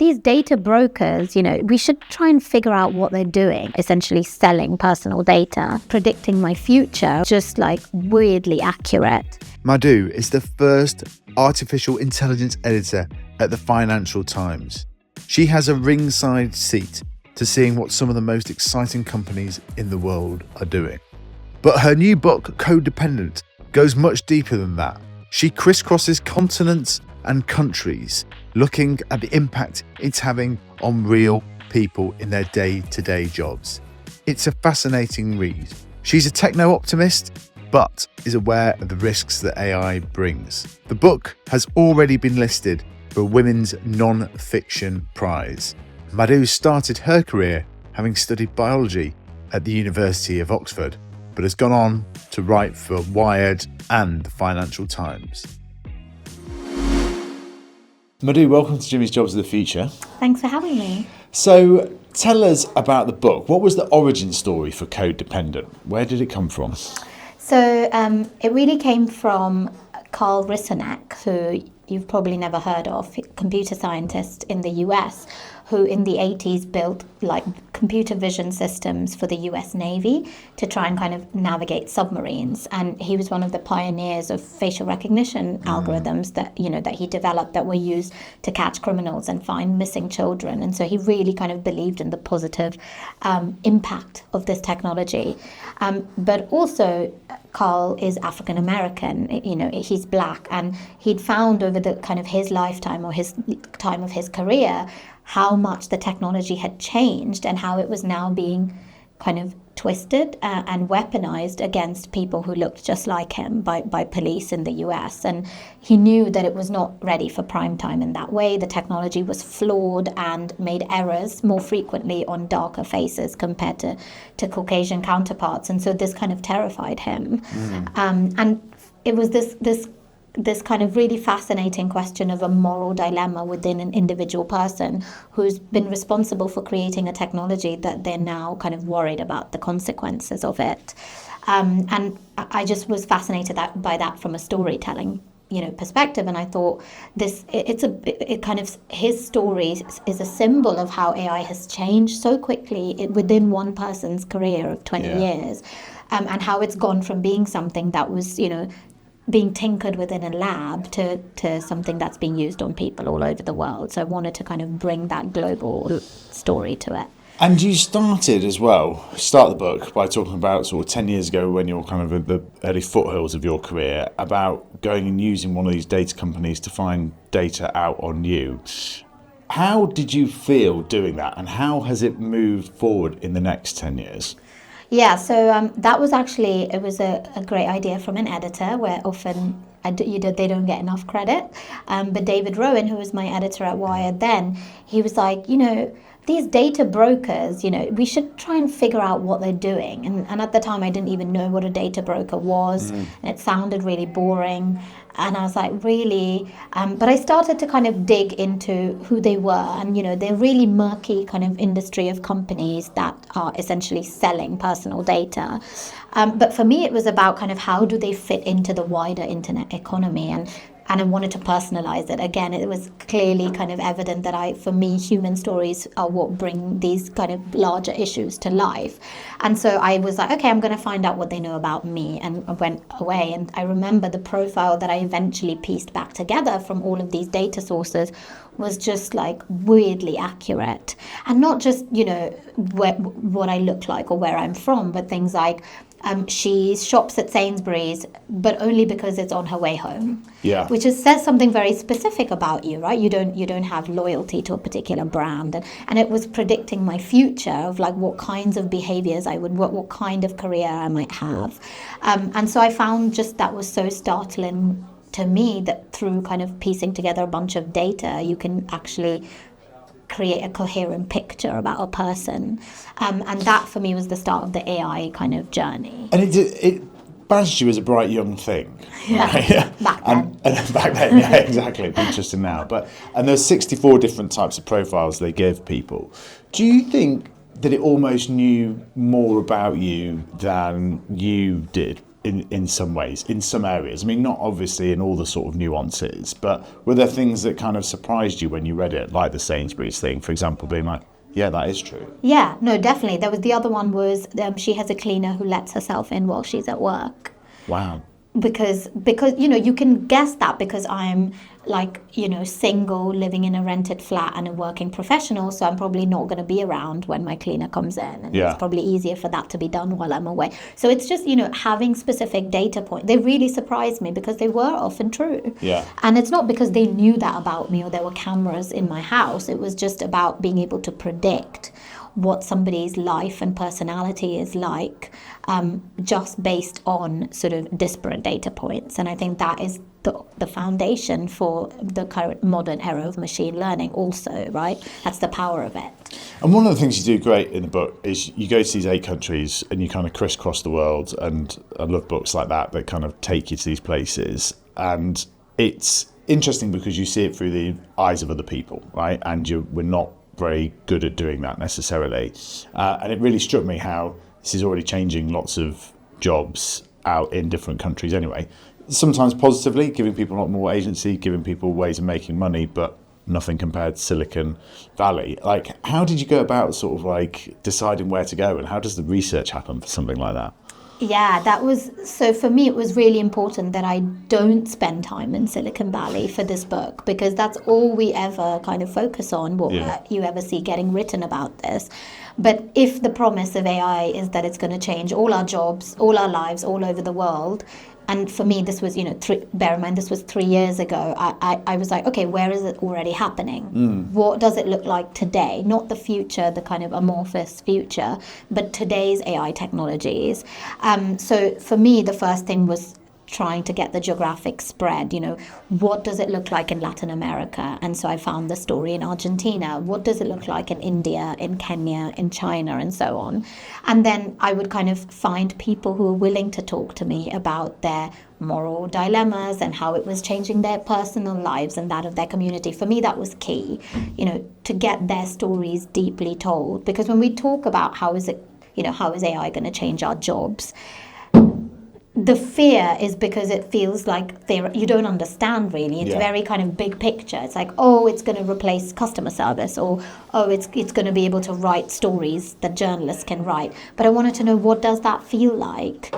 these data brokers, we should try and figure out what they're doing, essentially selling personal data, predicting my future, just like weirdly accurate. Madhu is the first artificial intelligence editor at the Financial Times. She has a ringside seat to seeing what some of the most exciting companies in the world are doing. But her new book, Codependent, goes much deeper than that. She crisscrosses continents and countries, looking at the impact it's having on real people in their day-to-day jobs. It's a fascinating read. She's a techno-optimist, but is aware of the risks that AI brings. The book has already been listed for a Women's Non-Fiction Prize. Madhu started her career having studied biology at the University of Oxford, but has gone on to write for Wired and the Financial Times. Madhu, welcome to Jimmy's Jobs of the Future. Thanks for having me. So tell us about the book. What was the origin story for Codependent? Where did it come from? So it really came from Carl Rissenack, who you've probably never heard of, computer scientist in the US, who in the 80s built like computer vision systems for the US Navy to try and kind of navigate submarines. And he was one of the pioneers of facial recognition algorithms that he developed that were used to catch criminals and find missing children. And so he really kind of believed in the positive impact of this technology. But also, Carl is African American, he's black, and he'd found over the kind of his lifetime or his time of his career how much the technology had changed and how it was now being kind of twisted and weaponized against people who looked just like him by police in the US. And he knew that it was not ready for prime time in that way. The technology was flawed and made errors more frequently on darker faces compared to Caucasian counterparts. And so this kind of terrified him. And it was this kind of really fascinating question of a moral dilemma within an individual person who's been responsible for creating a technology that they're now kind of worried about the consequences of it. And I just was fascinated by that from a storytelling perspective, and I thought his story is a symbol of how AI has changed so quickly within one person's career of 20 years, and how it's gone from being something that was being tinkered within a lab to something that's being used on people all over the world. So I wanted to kind of bring that global story to it. And you start the book by talking about sort of 10 years ago when you're kind of at the early foothills of your career, about going and using one of these data companies to find data out on you. How did you feel doing that, and how has it moved forward in the next 10 years? Yeah, so that was actually, it was a great idea from an editor where often they don't get enough credit. But David Rowan, who was my editor at Wired then, he was like, these data brokers, we should try and figure out what they're doing. And at the time, I didn't even know what a data broker was. And it sounded really boring. And I was like, really? But I started to kind of dig into who they were. And, they're really murky kind of industry of companies that are essentially selling personal data. But for me, it was about kind of how do they fit into the wider internet economy. And I wanted to personalize it. Again, it was clearly kind of evident that for me, human stories are what bring these kind of larger issues to life. And so I was like, okay, I'm going to find out what they know about me, and I went away. And I remember the profile that I eventually pieced back together from all of these data sources was just like weirdly accurate. And not just, what I look like or where I'm from, but things like, she shops at Sainsbury's, but only because it's on her way home. Yeah. Which says something very specific about you, right? You don't have loyalty to a particular brand, and it was predicting my future of like what kinds of behaviors I would, what kind of career I might have, and so I found just that was so startling to me that through kind of piecing together a bunch of data, you can actually create a coherent picture about a person. And that for me was the start of the AI kind of journey. And it badged you as a bright young thing. Yeah, right? back then. And back then, yeah, exactly. It's interesting now. And there's 64 different types of profiles they give people. Do you think that it almost knew more about you than you did in some ways, in some areas? I mean, not obviously in all the sort of nuances, but were there things that kind of surprised you when you read it, like the Sainsbury's thing, for example, being like, yeah, that is true? Yeah, no, definitely. There was the other one was she has a cleaner who lets herself in while she's at work. Wow. Because you know, you can guess that because I'm like, you know, single, living in a rented flat and a working professional, so I'm probably not going to be around when my cleaner comes in, and Yeah. it's probably easier for that to be done while I'm away. So it's just, you know, having specific data points. They really surprised me because they were often true. Yeah. And it's not because they knew that about me or there were cameras in my house. It was just about being able to predict what somebody's life and personality is like, just based on sort of disparate data points. And I think that is the foundation for the current modern era of machine learning also, right? That's the power of it. And one of the things you do great in the book is you go to these 8 countries and you kind of crisscross the world, and I love books like that kind of take you to these places. And it's interesting because you see it through the eyes of other people, right? And we're not very good at doing that necessarily. And it really struck me how this is already changing lots of jobs out in different countries anyway. Sometimes positively, giving people a lot more agency, giving people ways of making money, but nothing compared to Silicon Valley. Like, how did you go about sort of like deciding where to go, and how does the research happen for something like that? Yeah, so for me, it was really important that I don't spend time in Silicon Valley for this book, because that's all we ever kind of focus on, what you ever see getting written about this. But if the promise of AI is that it's going to change all our jobs, all our lives, all over the world, and for me, this was, you know, bear in mind, this was 3 years ago. I was like, okay, where is it already happening? What does it look like today? Not the future, the kind of amorphous future, but today's AI technologies. So for me, the first thing was trying to get the geographic spread. You know, what does it look like in Latin America? And so I found the story in Argentina. What does it look like in India, in Kenya, in China, and so on? And then I would kind of find people who were willing to talk to me about their moral dilemmas and how it was changing their personal lives and that of their community. For me, that was key, you know, to get their stories deeply told. Because when we talk about how is AI going to change our jobs, the fear is because it feels like you don't understand really. It's very kind of big picture. It's like, oh, it's going to replace customer service, or oh, it's going to be able to write stories that journalists can write. But I wanted to know, what does that feel like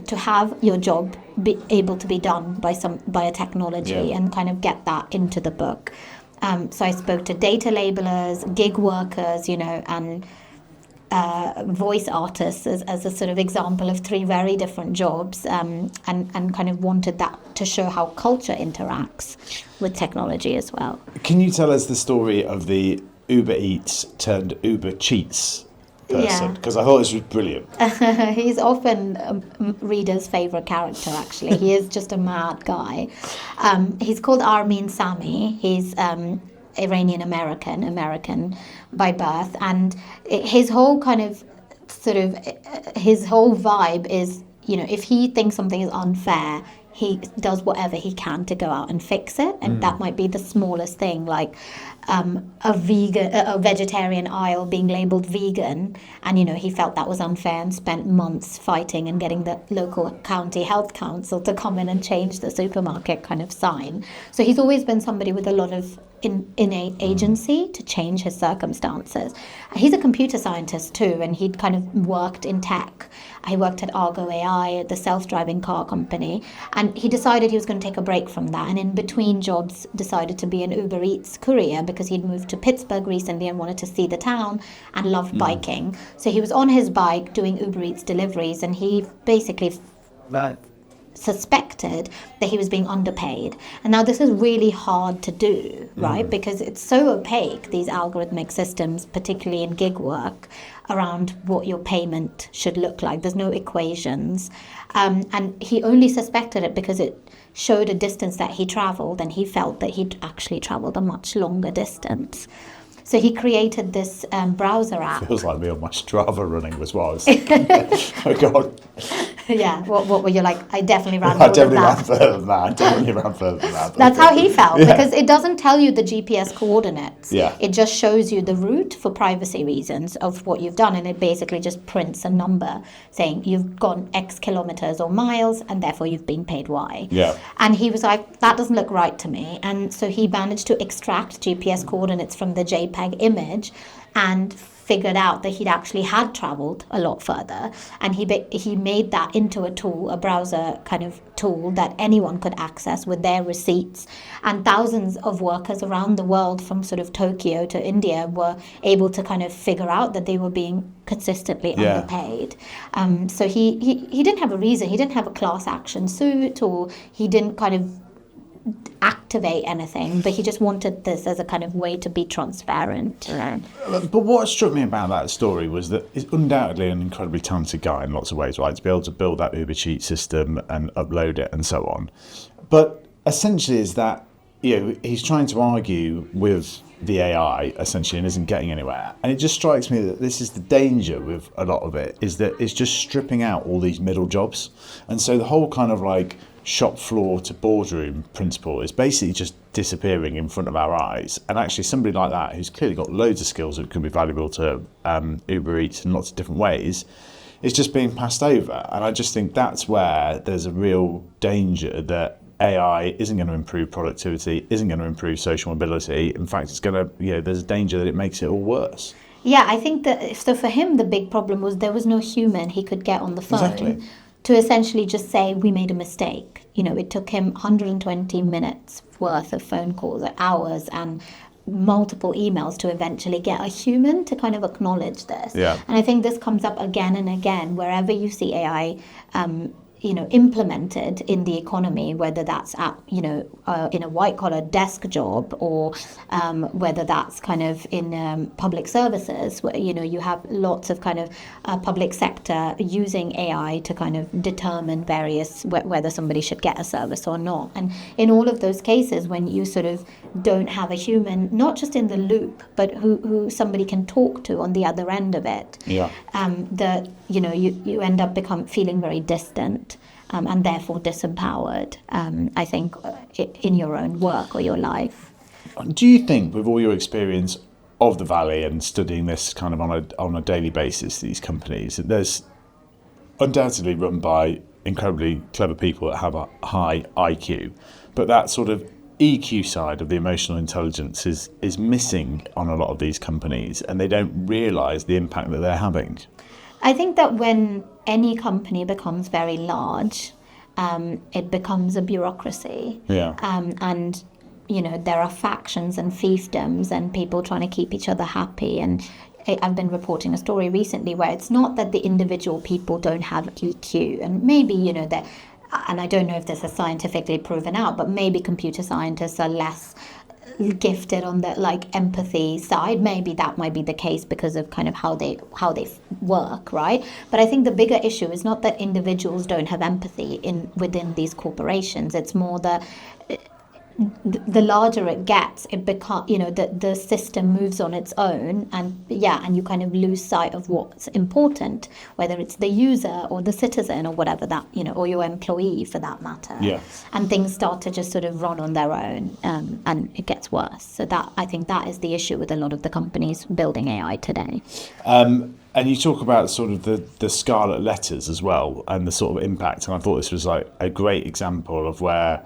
to have your job be able to be done by a technology, and kind of get that into the book. So I spoke to data labelers, gig workers, you know, and voice artists as a sort of example of 3 very different jobs, and kind of wanted that to show how culture interacts with technology as well. Can you tell us the story of the Uber Eats turned Uber Cheats person? Because I thought this was brilliant. He's often readers' favourite character, actually. He is just a mad guy. He's called Armin Sami. He's Iranian American by birth, and his whole kind of his whole vibe is, you know, if he thinks something is unfair, he does whatever he can to go out and fix it. And that might be the smallest thing, like a vegetarian aisle being labeled vegan, and, you know, he felt that was unfair and spent months fighting and getting the local county health council to come in and change the supermarket kind of sign. So he's always been somebody with a lot of innate agency to change his circumstances. He's a computer scientist too, and he'd kind of worked in tech. He worked at Argo AI, the self-driving car company, and he decided he was going to take a break from that, and in between jobs decided to be an Uber Eats courier because he'd moved to Pittsburgh recently and wanted to see the town and loved biking. So he was on his bike doing Uber Eats deliveries, and he basically suspected that he was being underpaid. And now this is really hard to do, right? Because it's so opaque, these algorithmic systems, particularly in gig work, around what your payment should look like. There's no equations. And he only suspected it because it showed a distance that he traveled, and he felt that he'd actually traveled a much longer distance. So he created this browser app. Feels like me on my Strava running as well. Oh God. Yeah, what were you like? I definitely ran I more than definitely ran that. further than that. I definitely ran further than that. That's how he felt, because it doesn't tell you the GPS coordinates. Yeah. It just shows you the route for privacy reasons of what you've done, and it basically just prints a number saying you've gone X kilometers or miles, and therefore you've been paid Y. Yeah. And he was like, that doesn't look right to me. And so he managed to extract GPS coordinates from the JPEG image and figured out that he'd actually had traveled a lot further, and he made that into a tool, a browser kind of tool that anyone could access with their receipts, and thousands of workers around the world from sort of Tokyo to India were able to kind of figure out that they were being consistently underpaid. So he didn't have a reason, he didn't have a class action suit, or he didn't kind of activate anything, but he just wanted this as a kind of way to be transparent. But what struck me about that story was that he's undoubtedly an incredibly talented guy in lots of ways, right? To be able to build that Uber cheat system and upload it and so on. But essentially is that, he's trying to argue with the AI essentially and isn't getting anywhere. And it just strikes me that this is the danger with a lot of it, is that it's just stripping out all these middle jobs. And so the whole kind of like shop floor to boardroom principle is basically just disappearing in front of our eyes. And actually somebody like that, who's clearly got loads of skills that can be valuable to Uber Eats in lots of different ways, is just being passed over. And I just think that's where there's a real danger that AI isn't going to improve productivity, isn't going to improve social mobility. In fact, it's going to, there's a danger that it makes it all worse. Yeah, I think that, so for him, the big problem was there was no human he could get on the phone. Exactly. To essentially just say, we made a mistake. It took him 120 minutes worth of phone calls, hours, and multiple emails to eventually get a human to kind of acknowledge this. Yeah. And I think this comes up again and again wherever you see AI implemented in the economy, whether that's at, in a white-collar desk job, or whether that's kind of in public services, where, you have lots of kind of public sector using AI to kind of determine various, whether somebody should get a service or not. And in all of those cases, when you sort of don't have a human, not just in the loop, but who somebody can talk to on the other end of it, you end up feeling very distant. And therefore disempowered, I think, in your own work or your life. Do you think, with all your experience of the Valley and studying this kind of on a daily basis, these companies, that there's undoubtedly run by incredibly clever people that have a high IQ, but that sort of EQ side of the emotional intelligence is missing on a lot of these companies, and they don't realise the impact that they're having? I think that when any company becomes very large, it becomes a bureaucracy. Yeah. And, there are factions and fiefdoms and people trying to keep each other happy. And I've been reporting a story recently where it's not that the individual people don't have EQ. And maybe, that, and I don't know if this is scientifically proven out, but maybe computer scientists are less gifted on the empathy side. Maybe that might be the case because of kind of how they work, right? But I think the bigger issue is not that individuals don't have empathy within these corporations. It's more the larger it gets, it becomes, the system moves on its own, and you kind of lose sight of what's important, whether it's the user or the citizen or whatever that, or your employee for that matter. Yeah. And things start to just sort of run on their own, and it gets worse. So I think that is the issue with a lot of the companies building AI today. And you talk about sort of the Scarlett letters as well, and the sort of impact. And I thought this was like a great example of where,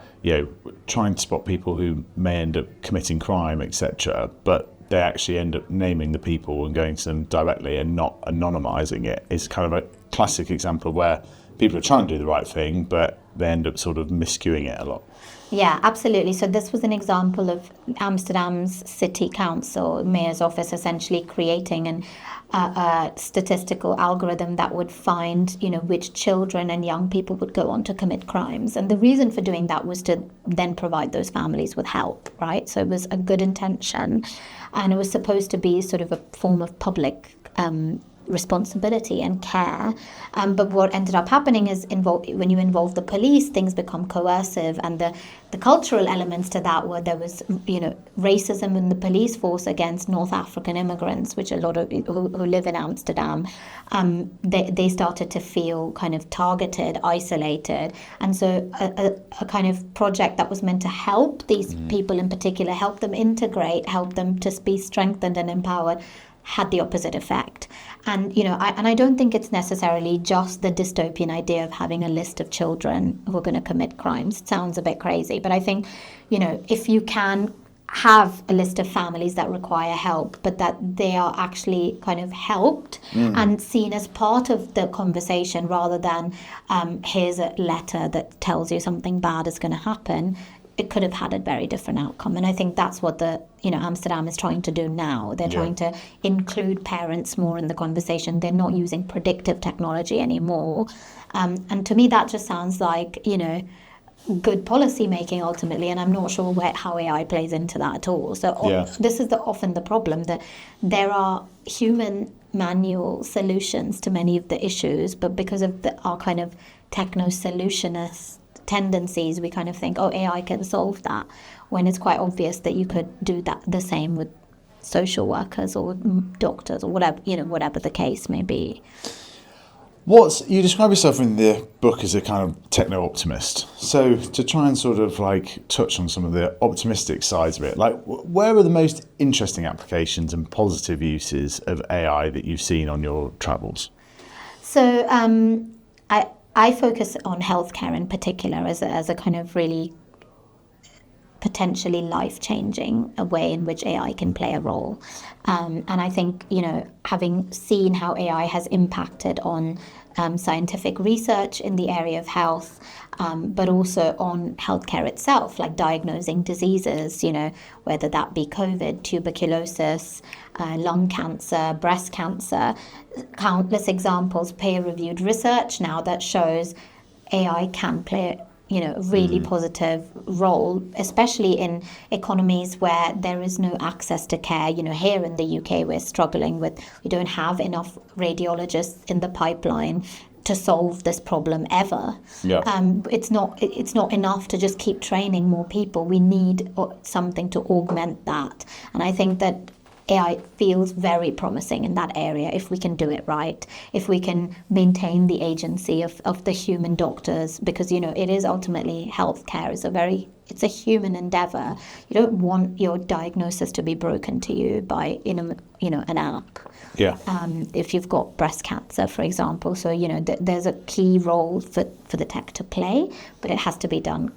trying to spot people who may end up committing crime, etc., but they actually end up naming the people and going to them directly and not anonymizing it, is kind of a classic example of where people are trying to do the right thing, but they end up sort of miscuing it a lot. Yeah, absolutely. So this was an example of Amsterdam's city council, mayor's office, essentially creating a statistical algorithm that would find, which children and young people would go on to commit crimes. And the reason for doing that was to then provide those families with help, right? So it was a good intention, and it was supposed to be sort of a form of public responsibility and care. But what ended up happening is when you involve the police, things become coercive, and the cultural elements to that were there was racism in the police force against North African immigrants, which a lot of who live in Amsterdam, they started to feel kind of targeted, isolated, and so a kind of project that was meant to help these people in particular, help them integrate, help them to be strengthened and empowered, had the opposite effect. And I don't think it's necessarily just the dystopian idea of having a list of children who are going to commit crimes. It sounds a bit crazy, but I think if you can have a list of families that require help, but that they are actually kind of helped and seen as part of the conversation, rather than here's a letter that tells you something bad is going to happen, it could have had a very different outcome. And I think that's what Amsterdam is trying to do now. They're trying to include parents more in the conversation. They're not using predictive technology anymore. And to me, that just sounds like, good policy making ultimately. And I'm not sure how AI plays into that at all. So this is often the problem, that there are human manual solutions to many of the issues, but because of our kind of techno-solutionist tendencies, we kind of think, AI can solve that, when it's quite obvious that you could do that the same with social workers or doctors or whatever the case may be. You describe yourself in the book as a kind of techno-optimist. So to try and sort of touch on some of the optimistic sides of it, where are the most interesting applications and positive uses of AI that you've seen on your travels? So I focus on healthcare in particular as a kind of really potentially life-changing way in which AI can play a role. And I think, having seen how AI has impacted on scientific research in the area of health, but also on healthcare itself, like diagnosing diseases, whether that be COVID, tuberculosis, lung cancer, breast cancer, countless examples, peer-reviewed research now that shows AI can play a really positive role, especially in economies where there is no access to care. Here in the UK, we're struggling we don't have enough radiologists in the pipeline to solve this problem ever. It's not enough to just keep training more people. We need something to augment that. And I think that AI feels very promising in that area if we can do it right, if we can maintain the agency of the human doctors, because it is ultimately healthcare it's a human endeavor. You don't want your diagnosis to be broken to you by an app. If you've got breast cancer, for example, so there's a key role for the tech to play, but it has to be done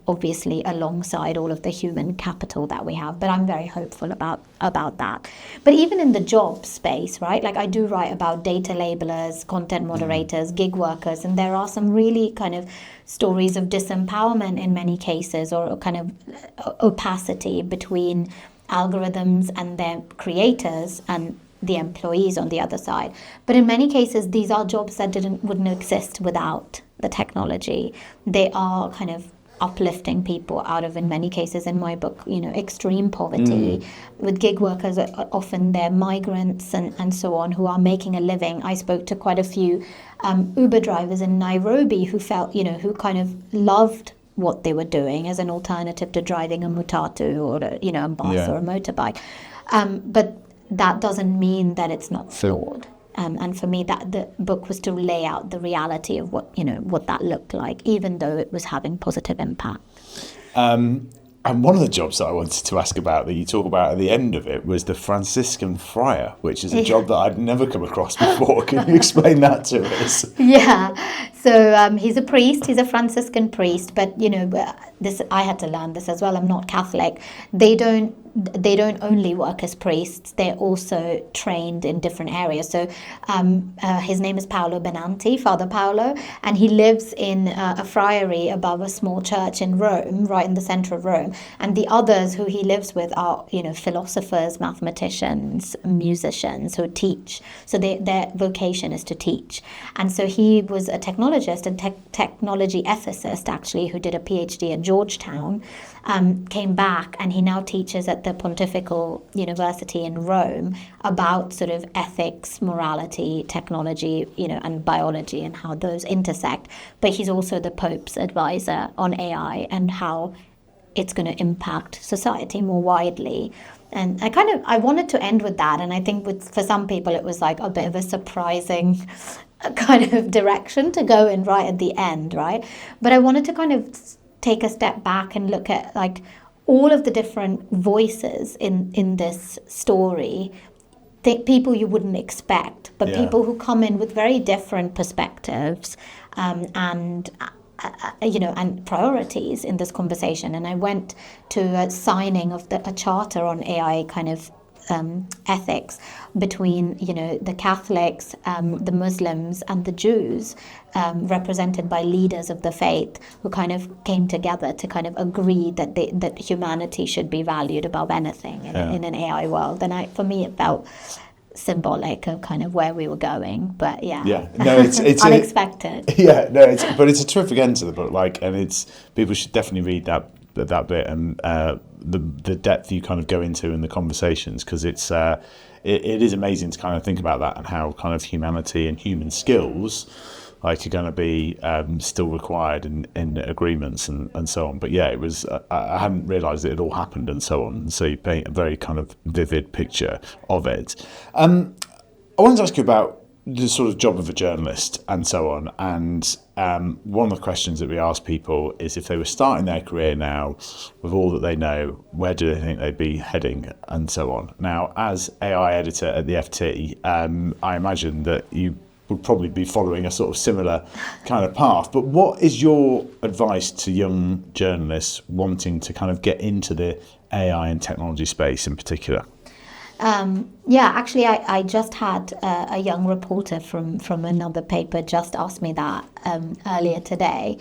obviously alongside all of the human capital that we have. But I'm very hopeful about that. But even in the job space, right? I do write about data labelers, content moderators, gig workers, and there are some really kind of stories of disempowerment in many cases, or kind of opacity between algorithms and their creators and the employees on the other side. But in many cases, these are jobs that wouldn't exist without the technology. They are kind of uplifting people out of, in many cases in my book, extreme poverty. With gig workers, often they're migrants and so on, who are making a living. I spoke to quite a few Uber drivers in Nairobi who felt, who kind of loved what they were doing as an alternative to driving a matatu or a bus or a motorbike. But that doesn't mean that it's not flawed. And for me, that the book was to lay out the reality of what that looked like, even though it was having positive impact. And one of the jobs that I wanted to ask about that you talk about at the end of it was the Franciscan Friar, which is a job that I'd never come across before. Can you explain that to us? Yeah. So he's a priest. He's a Franciscan priest. But, this I had to learn this as well. I'm not Catholic. They don't only work as priests. They're also trained in different areas. So his name is Paolo Benanti, Father Paolo, and he lives in a friary above a small church in Rome, right in the center of Rome. And the others who he lives with are, philosophers, mathematicians, musicians who teach. So their vocation is to teach. And so he was a technologist and technology ethicist, actually, who did a PhD at Georgetown, came back, and he now teaches at the Pontifical University in Rome about sort of ethics, morality, technology, and biology, and how those intersect. But he's also the Pope's advisor on AI and how it's going to impact society more widely. And I wanted to end with that. And I think for some people, it was like a bit of a surprising kind of direction to go in right at the end, right? But I wanted to kind of take a step back and look at like all of the different voices in this story, people you wouldn't expect, but people who come in with very different perspectives and priorities in this conversation. And I went to a signing of a charter on AI kind of ethics between the Catholics, the Muslims, and the Jews, represented by leaders of the faith, who kind of came together to kind of agree that humanity should be valued above anything in an AI world. And for me, it felt symbolic of kind of where we were going. But it's unexpected. But it's a terrific end to the book. And people should definitely read that bit and the depth you kind of go into in the conversations, because it is amazing to kind of think about that and how kind of humanity and human skills are going to be still required in agreements and so on. But it was I hadn't realised it had all happened and so on. So you paint a very kind of vivid picture of it. I wanted to ask you about the sort of job of a journalist and so on. And one of the questions that we ask people is, if they were starting their career now with all that they know, where do they think they'd be heading and so on? Now, as AI editor at the FT, I imagine that you would probably be following a sort of similar kind of path. But what is your advice to young journalists wanting to kind of get into the AI and technology space in particular? Actually, I just had a young reporter from another paper just ask me that earlier today.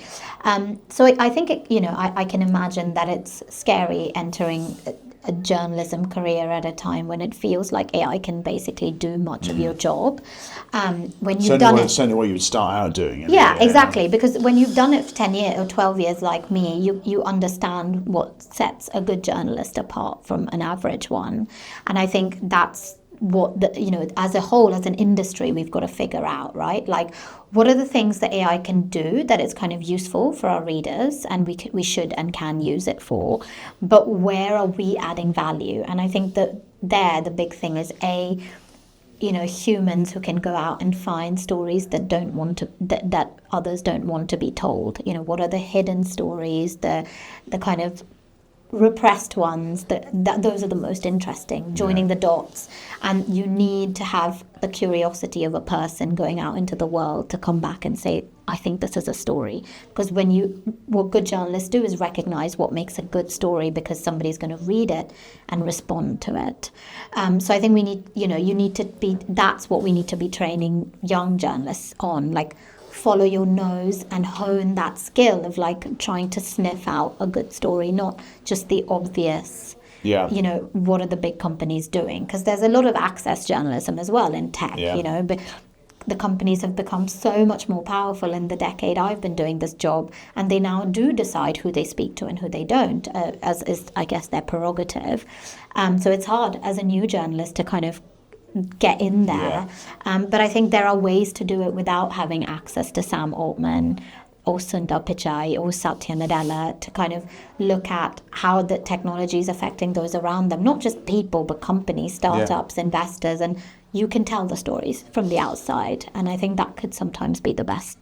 So I think I can imagine that it's scary entering a journalism career at a time when it feels like AI can basically do much of your job. When you've done it, certainly what you would start out doing. Exactly. Because when you've done it for 10 years or 12 years like me, you understand what sets a good journalist apart from an average one. And I think that's what as a whole, as an industry, we've got to figure out, right? Like, what are the things that AI can do that is kind of useful for our readers, and we should and can use it for, but where are we adding value? And I think that the big thing is humans who can go out and find stories that others don't want to be told. What are the hidden stories, the kind of repressed ones, those are the most interesting, joining the dots. And you need to have the curiosity of a person going out into the world to come back and say, I think this is a story. Because what good journalists do is recognize what makes a good story, because somebody's going to read it and respond to it. So I think we need, that's what we need to be training young journalists on, like, follow your nose and hone that skill of like trying to sniff out a good story, not just the obvious, what are the big companies doing? Because there's a lot of access journalism as well in tech, but the companies have become so much more powerful in the decade I've been doing this job, and they now do decide who they speak to and who they don't, as is, I guess, their prerogative. So it's hard as a new journalist to kind of get in there. But I think there are ways to do it without having access to Sam Altman or Sundar Pichai or Satya Nadella, to kind of look at how the technology is affecting those around them, not just people, but companies, startups, investors, and you can tell the stories from the outside. And I think that could sometimes be the best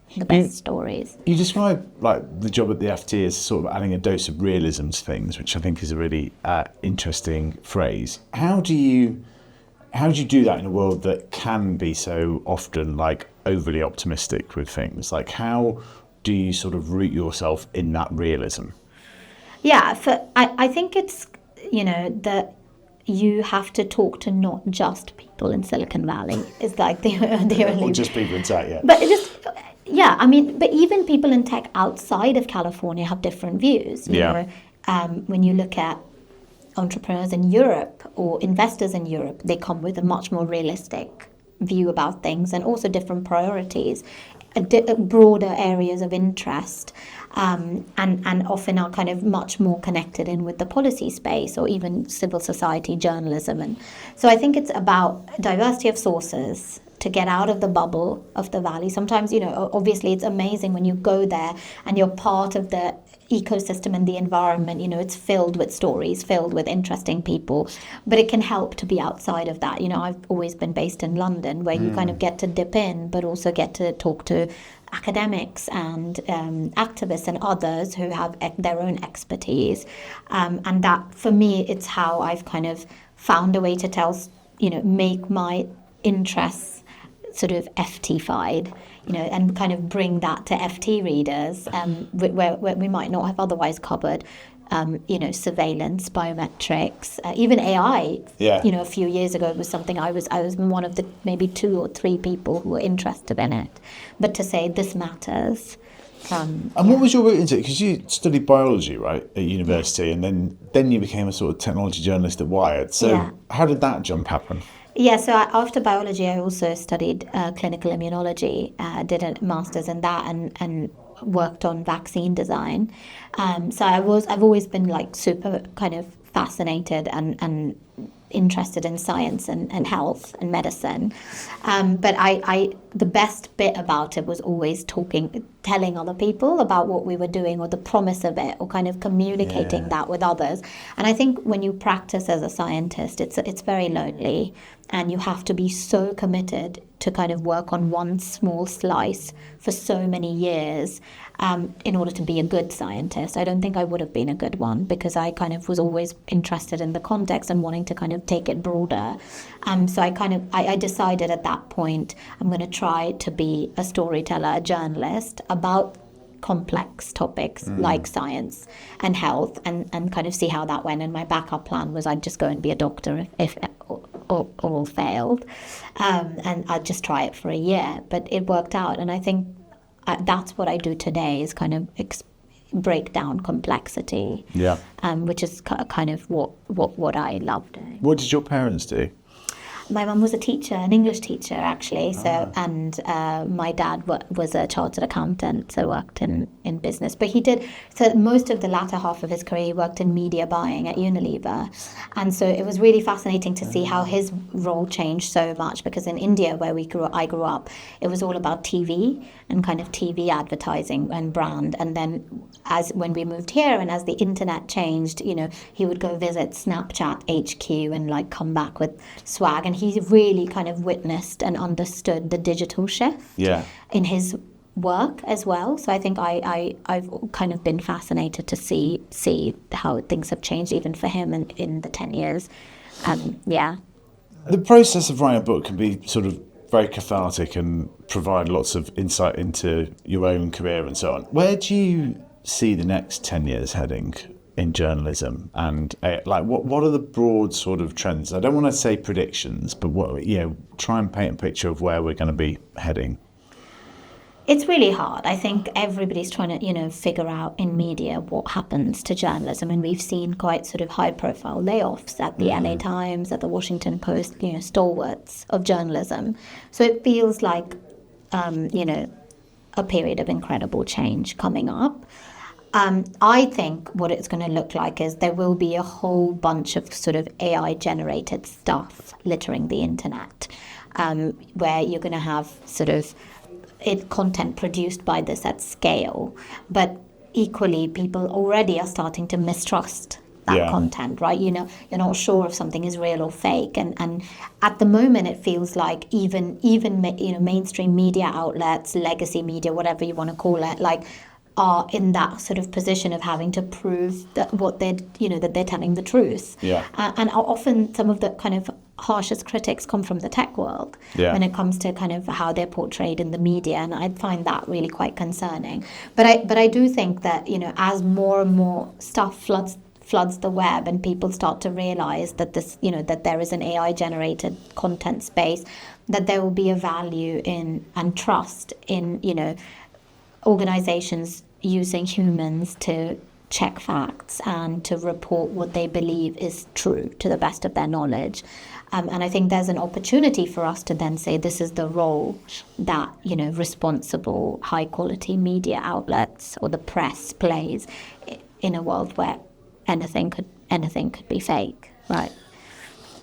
stories. You describe like the job at the FT as sort of adding a dose of realism to things, which I think is a really interesting phrase. How do you do that in a world that can be so often like overly optimistic with things? Like, how do you sort of root yourself in that realism? I think it's, that you have to talk to not just people in Silicon Valley. It's like the only... Or just people in tech, But but even people in tech outside of California have different views. You know, when you look at entrepreneurs in Europe or investors in Europe, they come with a much more realistic view about things and also different priorities. broader areas of interest, and often are kind of much more connected in with the policy space or even civil society journalism. And so I think it's about diversity of sources to get out of the bubble of the valley. Sometimes, obviously it's amazing when you go there and you're part of the ecosystem and the environment. It's filled with stories, filled with interesting people, but it can help to be outside of that. I've always been based in London, where you kind of get to dip in, but also get to talk to academics and activists and others who have their own expertise, and that, for me, it's how I've kind of found a way to make my interests sort of FT-fied, and kind of bring that to FT readers, where we might not have otherwise covered, surveillance, biometrics, even AI. Yeah. A few years ago, it was something I was one of the maybe 2 or 3 people who were interested in it. But to say this matters. And what was your route into it? Because you studied biology, right, at university, and then you became a sort of technology journalist at Wired. So how did that jump happen? Yeah, so after biology, I also studied clinical immunology, did a master's in that, and worked on vaccine design. So I've always been like super kind of fascinated and interested in science and health and medicine. But the best bit about it was always telling other people about what we were doing, or the promise of it, or kind of communicating that with others. And I think when you practice as a scientist, it's very lonely, and you have to be so committed to kind of work on one small slice for so many years, in order to be a good scientist. I don't think I would have been a good one, because I kind of was always interested in the context and wanting to kind of take it broader. So I decided at that point, I'm going to try to be a storyteller, a journalist about complex topics like science and health, and kind of see how that went. And my backup plan was I'd just go and be a doctor if all failed, and I'd just try it for a year. But it worked out, and I think that's what I do today, is kind of break down complexity, which is kind of what I love doing. What did your parents do? My mum was a teacher, an English teacher, actually. So, and my dad was a chartered accountant, so worked in business. But so most of the latter half of his career, he worked in media buying at Unilever. And so it was really fascinating to see how his role changed so much, because in India, where I grew up, it was all about TV and kind of TV advertising and brand. And then when we moved here, and as the internet changed, he would go visit Snapchat HQ and like come back with swag. And he really kind of witnessed and understood the digital shift in his work as well. So I think I've kind of been fascinated to see how things have changed even for him in the 10 years. The process of writing a book can be sort of very cathartic and provide lots of insight into your own career and so on. Where do you see the next 10 years heading in journalism, and what are the broad sort of trends? I don't want to say predictions, but try and paint a picture of where we're going to be heading. It's really hard. I think everybody's trying to figure out in media what happens to journalism, and we've seen quite sort of high profile layoffs at the LA Times, at the Washington Post, stalwarts of journalism. So it feels like a period of incredible change coming up. I think what it's going to look like is there will be a whole bunch of sort of AI-generated stuff littering the internet, where you're going to have sort of content produced by this at scale. But equally, people already are starting to mistrust that content, right? You're not sure if something is real or fake. And at the moment, it feels like even mainstream media outlets, legacy media, whatever you want to call it, are in that sort of position of having to prove that that they're telling the truth. And often some of the kind of harshest critics come from the tech world when it comes to kind of how they're portrayed in the media, and I find that really quite concerning. But I do think that as more and more stuff floods the web, and people start to realize that that there is an AI generated content space, that there will be a value in and trust in organizations using humans to check facts and to report what they believe is true to the best of their knowledge. And I think there's an opportunity for us to then say this is the role that, responsible, high quality media outlets or the press plays in a world where anything could be fake, right?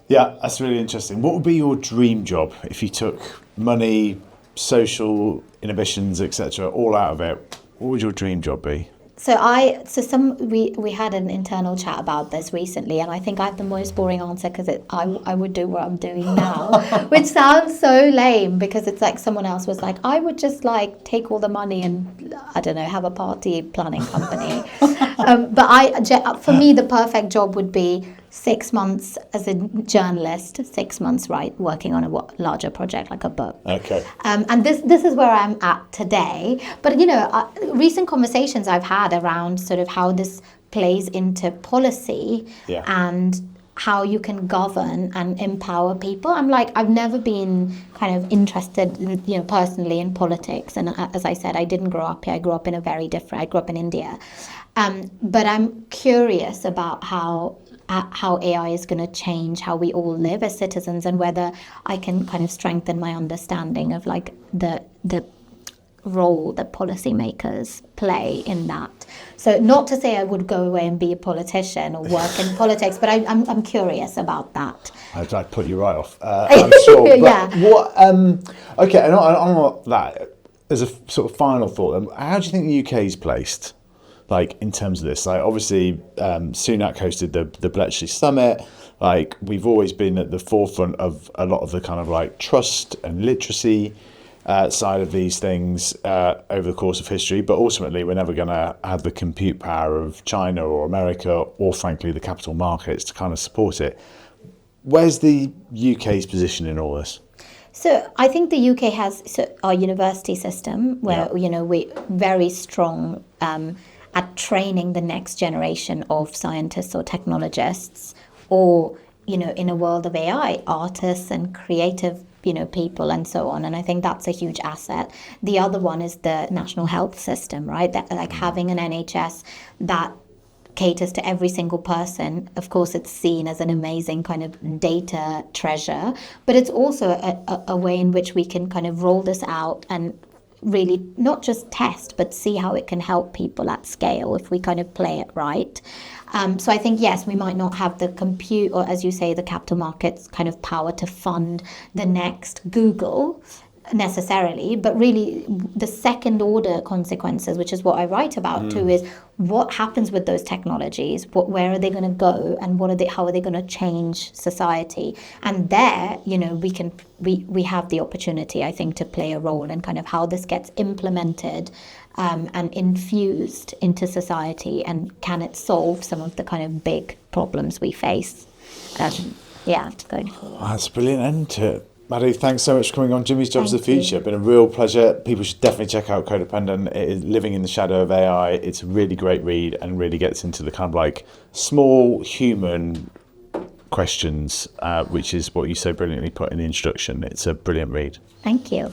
Yeah, that's really interesting. What would be your dream job if you took money, social inhibitions, etc., all out of it? What would your dream job be? We had an internal chat about this recently, and I think I have the most boring answer because I would do what I'm doing now, which sounds so lame because it's like someone else was like, I would just like take all the money and I don't know, have a party planning company. For me, the perfect job would be 6 months as a journalist, 6 months, right, working on a larger project like a book. Okay. And this is where I'm at today. But, recent conversations I've had around sort of how this plays into policy and how you can govern and empower people. I'm like, I've never been kind of interested, personally in politics. And as I said, I didn't grow up here. I grew up in India. But I'm curious about how AI is going to change how we all live as citizens, and whether I can kind of strengthen my understanding of like the role that policymakers play in that. So not to say I would go away and be a politician or work in politics, but I'm curious about that. I'd put you right off, I'm sure. But yeah. Okay, and on that, as a sort of final thought, how do you think the UK is placed? Like in terms of this, like obviously Sunak hosted the Bletchley Summit. Like we've always been at the forefront of a lot of the kind of like trust and literacy side of these things over the course of history. But ultimately, we're never going to have the compute power of China or America, or frankly the capital markets to kind of support it. Where's the UK's position in all this? So I think the UK has our university system where we're very strong at training the next generation of scientists or technologists, or, in a world of AI, artists and creative, people and so on. And I think that's a huge asset. The other one is the national health system, right? That like having an NHS that caters to every single person. Of course, it's seen as an amazing kind of data treasure, but it's also a way in which we can kind of roll this out and really not just test, but see how it can help people at scale if we kind of play it right. So I think, yes, we might not have the compute, or as you say, the capital markets kind of power to fund the next Google necessarily, but really the second order consequences, which is what I write about too, is what happens with those technologies, where are they going to go, and how are they going to change society? And there, we have the opportunity, I think, to play a role in kind of how this gets implemented and infused into society, and can it solve some of the kind of big problems we face? Going forward. That's a brilliant end to it. Madhu, thanks so much for coming on Jimmy's Jobs of the Future. It's been a real pleasure. People should definitely check out Codependent. It is living in the shadow of AI. It's a really great read and really gets into the kind of like small human questions, which is what you so brilliantly put in the introduction. It's a brilliant read. Thank you.